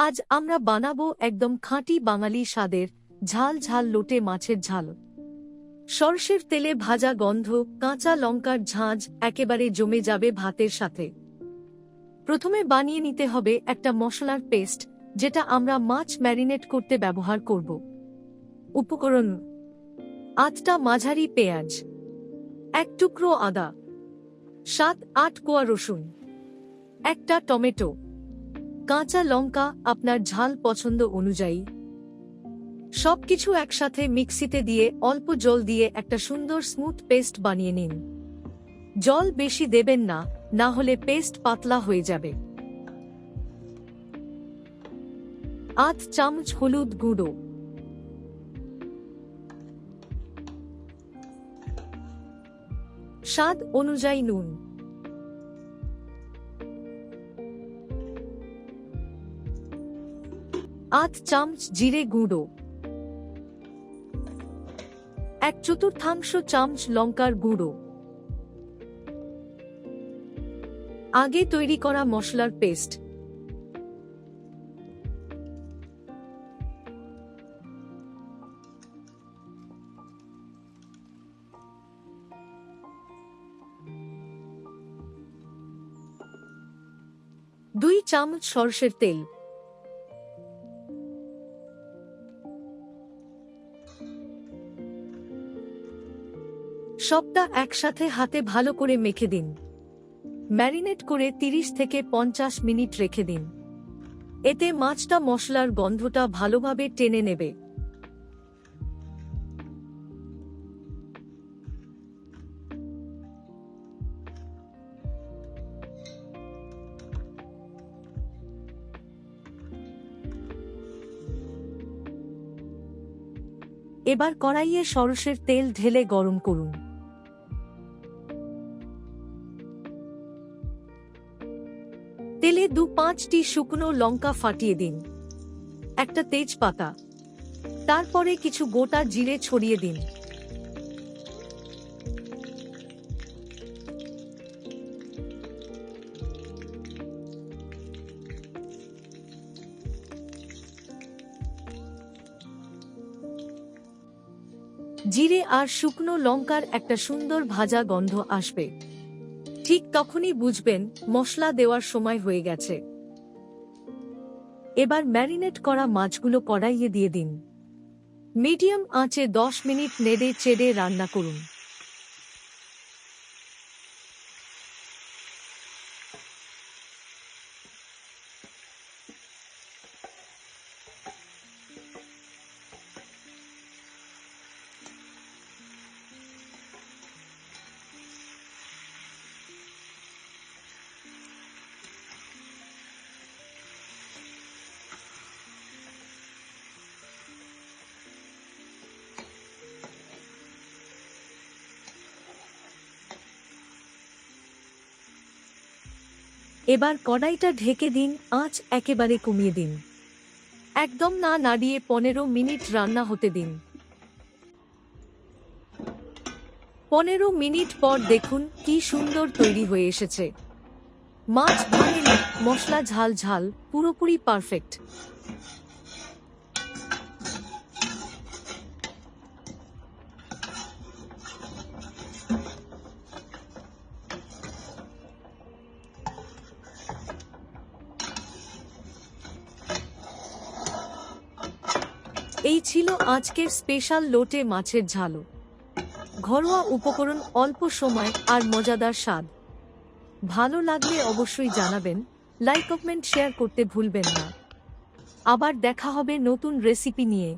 আজ আমরা বানাবো একদম খাঁটি বাঙালি স্বাদের ঝাল ঝাল লোটে মাছের ঝাল। সরষের তেলে ভাজা গন্ধ, কাঁচা লঙ্কার ঝাঁঝ একেবারে জমে যাবে ভাতের সাথে। প্রথমে বানিয়ে নিতে হবে একটা মশলার পেস্ট, যেটা আমরা মাছ ম্যারিনেট করতে ব্যবহার করব। উপকরণ: 8টা মাঝারি পেঁয়াজ, 1 টুকরো আদা, 7-8 কোয়া রসুন, 1টা টমেটো, কাঁচা লঙ্কা আপনার ঝাল পছন্দ অনুযায়ী। সবকিছু একসাথে মিক্সিতে দিয়ে অল্প জল দিয়ে একটা সুন্দর স্মুথ পেস্ট বানিয়ে নিন। জল বেশি দেবেন না, না হলে পেস্ট পাতলা হয়ে যাবে। 8 চামচ হলুদ গুঁড়ো, স্বাদ অনুযায়ী নুন, 8 চামচ জিরে গুঁড়ো, 1/4 চামচ লঙ্কার গুঁড়ো। আগে তৈরি করা মশলার পেস্ট। দুই চামচ সরষের তেল, সবটা একসাথে হাতে ভালো করে মেখে দিন। ম্যারিনেট করে 30 থেকে 50 মিনিট রেখে দিন। এতে মাছটা মশলার গন্ধটা ভালোভাবে টেনে নেবে। এবার কড়াইয়ে সরষের তেল ঢেলে গরম করুন। তেলে 2-5টি শুকনো লঙ্কা ফাটিয়ে দিন, একটা তেজপাতা, তারপরে কিছু গোটা জিরে ছড়িয়ে দিন। জিরে আর শুকনো লঙ্কার একটা সুন্দর ভাজা গন্ধ আসবে। ঠিক তখনই বুঝবেন মশলা দেওয়ার সময় হয়ে গেছে। এবার ম্যারিনেট করা মাছগুলো কড়াইয়ে দিয়ে দিন। মিডিয়াম আঁচে 10 মিনিট নেড়ে চেড়ে রান্না করুন। এবার কড়াইটা ঢেকে দিন, আঁচ একেবারে কমিয়ে দিন। একদম না নাড়িয়ে 15 মিনিট রান্না হতে দিন। 15 মিনিট পর দেখুন কি সুন্দর তৈরি হয়ে এসেছে। মাছ ভাঙেনি, মশলা ঝাল ঝাল, পুরোপুরি পারফেক্ট। এই ছিল আজকের স্পেশাল লোটে মাছের ঝাল। ঘরোয়া উপকরণ, অল্প সময় আর মজাদার স্বাদ। ভালো লাগলে অবশ্যই জানাবেন, লাইক কমেন্ট শেয়ার করতে ভুলবেন না। আবার দেখা হবে নতুন রেসিপি নিয়ে।